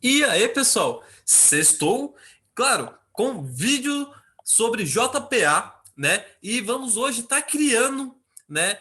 E aí, pessoal, sextou, claro, com vídeo sobre JPA, né? E vamos hoje estar criando, né,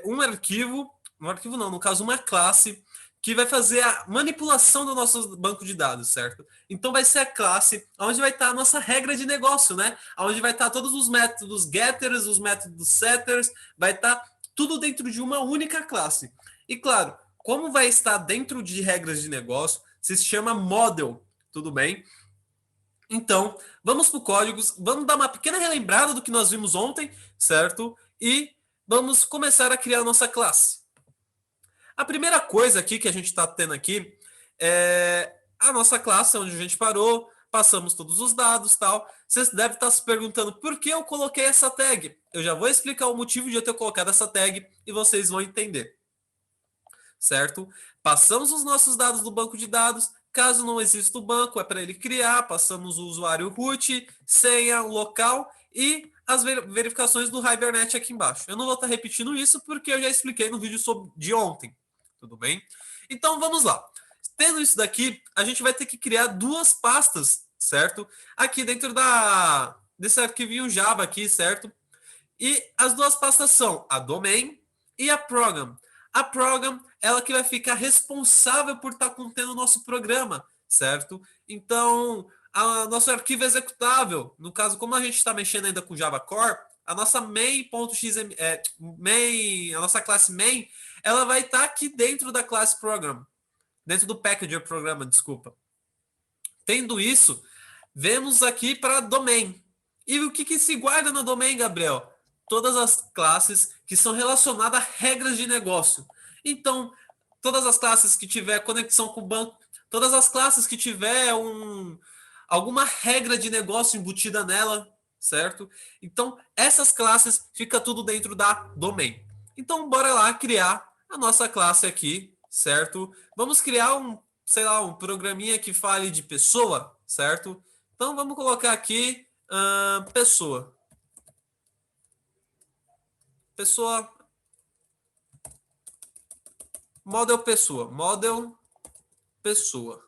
um arquivo não, no caso, uma classe que vai fazer a manipulação do nosso banco de dados, certo? Então vai ser a classe onde vai estar a nossa regra de negócio, né? Onde vai estar todos os métodos getters, os métodos setters, vai estar tudo dentro de uma única classe. E claro, como vai estar dentro de regras de negócio, se chama model, tudo bem? Então, vamos para o código, vamos dar uma pequena relembrada do que nós vimos ontem, certo? E vamos começar a criar a nossa classe. A primeira coisa aqui que a gente está tendo aqui é a nossa classe, onde a gente parou, passamos todos os dados tal. Vocês devem estar se perguntando por que eu coloquei essa tag. Eu já vou explicar o motivo de eu ter colocado essa tag e vocês vão entender, certo? Passamos os nossos dados do banco de dados. Caso não exista o banco, é para ele criar. Passamos o usuário root, senha, local e as verificações do Hibernate aqui embaixo. Eu não vou estar repetindo isso porque eu já expliquei no vídeo de ontem. Tudo bem? Então vamos lá. Tendo isso daqui, a gente vai ter que criar duas pastas, certo? Aqui dentro desse arquivinho Java aqui, certo? E as duas pastas são a domain e a program. A program, ela que vai ficar responsável por estar contendo o nosso programa, certo? Então, nosso arquivo executável, no caso, como a gente está mexendo ainda com Java Core, a nossa main.xml, a nossa classe main, ela vai estar aqui dentro da classe program, dentro do packager programa, desculpa. Tendo isso, vemos aqui para domain. E o que se guarda no domain, Gabriel? Todas as classes que são relacionadas a regras de negócio. Então, todas as classes que tiver conexão com o banco, todas as classes que tiver alguma regra de negócio embutida nela, certo? Então, essas classes fica tudo dentro da domain. Então, bora lá criar a nossa classe aqui, certo? Vamos criar sei lá, um programinha que fale de pessoa, certo? Então vamos colocar aqui pessoa. Pessoa, model pessoa, model pessoa,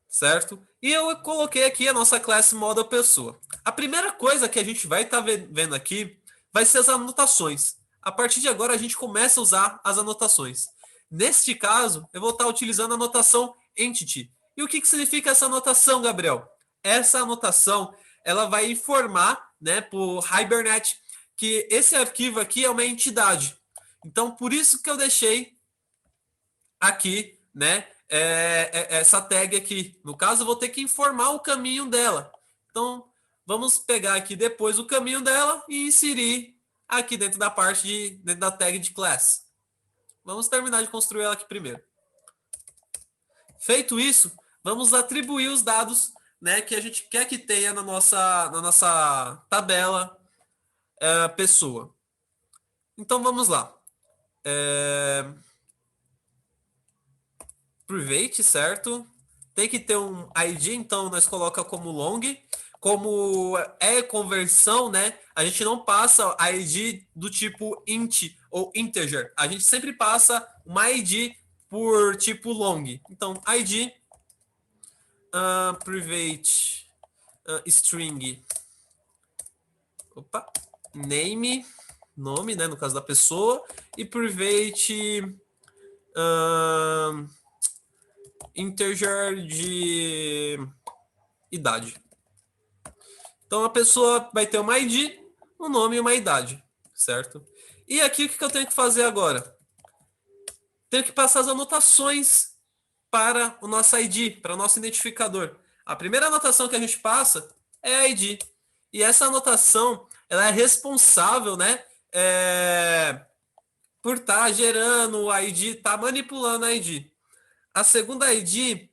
certo? E eu coloquei aqui a nossa classe model pessoa. A primeira coisa que a gente vai estar vendo aqui vai ser as anotações. A partir de agora a gente começa a usar as anotações. Neste caso, eu vou estar utilizando a anotação entity. E o que significa essa anotação, Gabriel? Essa anotação ela vai informar, né, para o Hibernate que esse arquivo aqui é uma entidade. Então, por isso que eu deixei aqui, né, essa tag aqui. No caso, eu vou ter que informar o caminho dela. Então, vamos pegar aqui depois o caminho dela e inserir aqui dentro da dentro da tag de class. Vamos terminar de construir ela aqui primeiro. Feito isso, vamos atribuir os dados, né, que a gente quer que tenha na nossa tabela pessoa. Então vamos lá. Private, certo? Tem que ter um ID, então nós coloca como long. Como é conversão, né? A gente não passa ID do tipo int ou integer. A gente sempre passa uma ID por tipo long. Então, ID private string. Opa, name, nome, né? No caso da pessoa. E private integer de idade. Então a pessoa vai ter uma ID, um nome e uma idade, certo? E aqui o que eu tenho que fazer agora? Tenho que passar as anotações para o nosso ID, para o nosso identificador. A primeira anotação que a gente passa é a ID. E essa anotação ela é responsável, né? Por estar gerando o ID, estar manipulando a ID. A segunda ID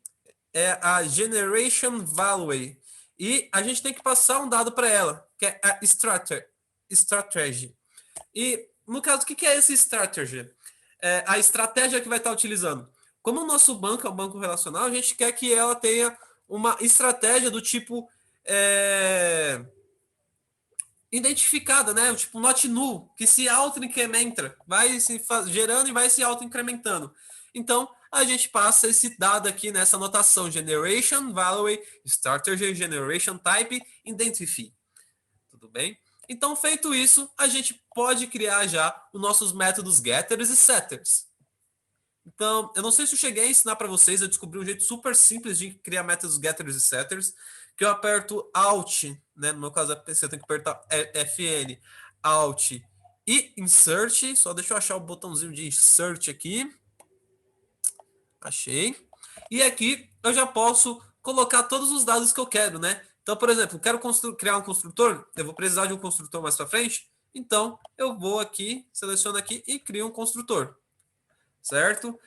é a Generation Value. E a gente tem que passar um dado para ela, que é a Strategy. E, no caso, o que é esse Strategy? É a estratégia que vai estar utilizando. Como o nosso banco é um banco relacional, a gente quer que ela tenha uma estratégia do tipo identificada, né? O tipo not null, que se auto-incrementa, vai se gerando e vai se auto-incrementando. Então, a gente passa esse dado aqui nessa notação generation value starter generation type identify. Tudo bem? Então, feito isso, a gente pode criar já os nossos métodos getters e setters. Então, eu não sei se eu cheguei a ensinar para vocês, eu descobri um jeito super simples de criar métodos getters e setters, que eu aperto Alt, né? No meu caso é PC, eu tenho que apertar FN, Alt e Insert. Só deixa eu achar o botãozinho de Insert aqui. Achei. E aqui eu já posso colocar todos os dados que eu quero, né? Então, por exemplo, quero criar um construtor, eu vou precisar de um construtor mais para frente, então eu vou aqui, seleciono aqui e crio um construtor, certo?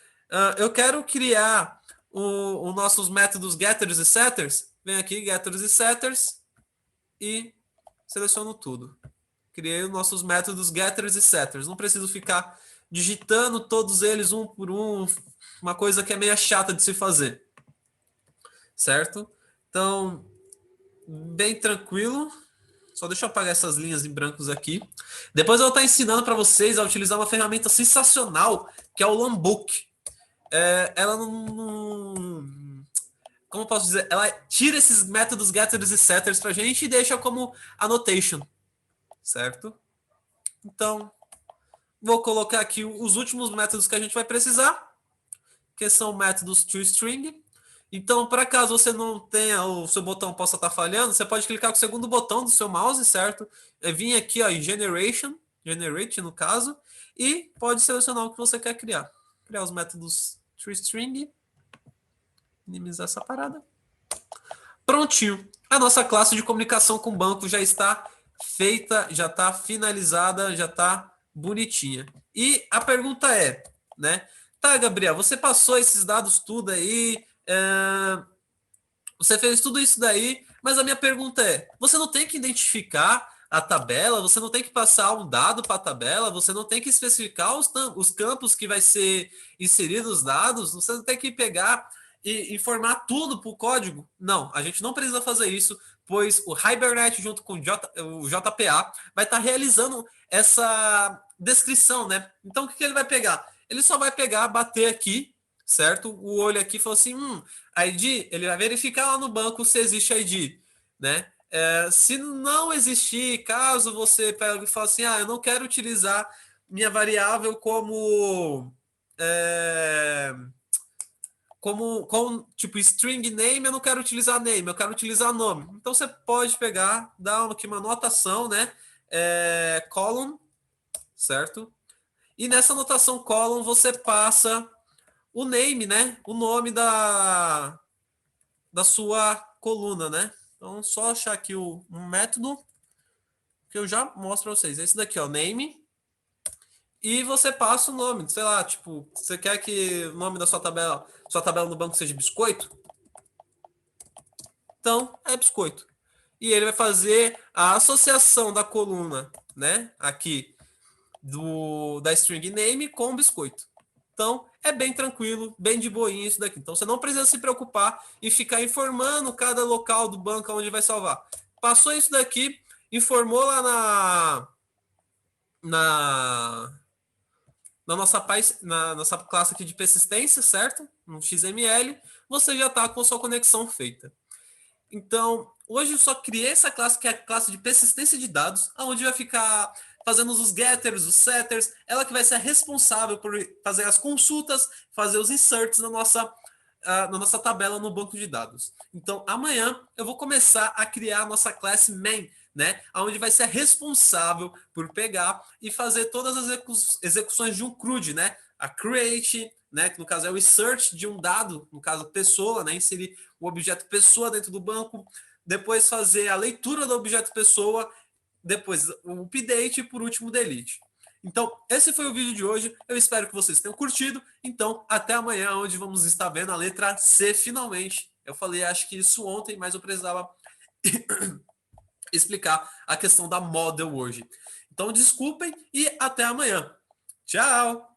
Eu quero criar os nossos métodos getters e setters, venho aqui, getters e setters, e seleciono tudo. Criei os nossos métodos getters e setters, não preciso ficar digitando todos eles um por um, uma coisa que é meio chata de se fazer, certo? Então, bem tranquilo. Só deixa eu apagar essas linhas em brancos aqui. Depois eu vou estar ensinando para vocês a utilizar uma ferramenta sensacional, que é o Lambbook. Ela não... Como eu posso dizer? Ela tira esses métodos getters e setters para a gente e deixa como annotation, certo? Então, vou colocar aqui os últimos métodos que a gente vai precisar, que são métodos toString. Então, para caso você não tenha, o seu botão possa estar falhando, você pode clicar com o segundo botão do seu mouse, certo? Vir aqui ó, em Generate no caso, e pode selecionar o que você quer criar. Criar os métodos toString, minimizar essa parada. Prontinho. A nossa classe de comunicação com o banco já está feita, já está finalizada, já está bonitinha. E a pergunta é, né? Tá, Gabriel, você passou esses dados tudo aí, você fez tudo isso daí, mas a minha pergunta é, você não tem que identificar a tabela, você não tem que passar um dado para a tabela, você não tem que especificar os campos que vai ser inseridos os dados, você não tem que pegar e informar tudo para o código. Não, a gente não precisa fazer isso, pois o Hibernate junto com o JPA vai estar realizando essa descrição, né? Então, o que ele vai pegar? Ele só vai pegar, bater aqui, certo? O olho aqui falou assim, ID, ele vai verificar lá no banco se existe ID, né? Se não existir, caso você pegue e fale assim, eu não quero utilizar minha variável como tipo string name, eu não quero utilizar name, eu quero utilizar nome. Então você pode pegar, dar aqui uma anotação, né? Column, certo? E nessa anotação column você passa o name, né? O nome da sua coluna, né? Então só achar aqui um método que eu já mostro para vocês. Esse daqui, ó, name. E você passa o nome, sei lá, tipo, você quer que o nome da sua tabela no banco seja biscoito? Então, é biscoito. E ele vai fazer a associação da coluna, né, aqui, da string name com biscoito. Então, é bem tranquilo, bem de boinha isso daqui. Então, você não precisa se preocupar em ficar informando cada local do banco onde vai salvar. Passou isso daqui, informou lá na nossa classe aqui de persistência, certo? No XML, você já está com a sua conexão feita. Então, hoje eu só criei essa classe, que é a classe de persistência de dados, onde vai ficar fazendo os getters, os setters, ela que vai ser responsável por fazer as consultas, fazer os inserts na nossa tabela no banco de dados. Então, amanhã eu vou começar a criar a nossa classe main, né? Onde vai ser responsável por pegar e fazer todas as execuções de um CRUD, né? A create, né? Que no caso é o insert de um dado, no caso pessoa, né? Inserir o objeto pessoa dentro do banco, depois fazer a leitura do objeto pessoa, depois o update e por último delete. Então, esse foi o vídeo de hoje. Eu espero que vocês tenham curtido. Então, até amanhã, onde vamos estar vendo a letra C finalmente. Eu falei, acho que isso ontem, mas eu precisava explicar a questão da model hoje. Então, desculpem e até amanhã. Tchau!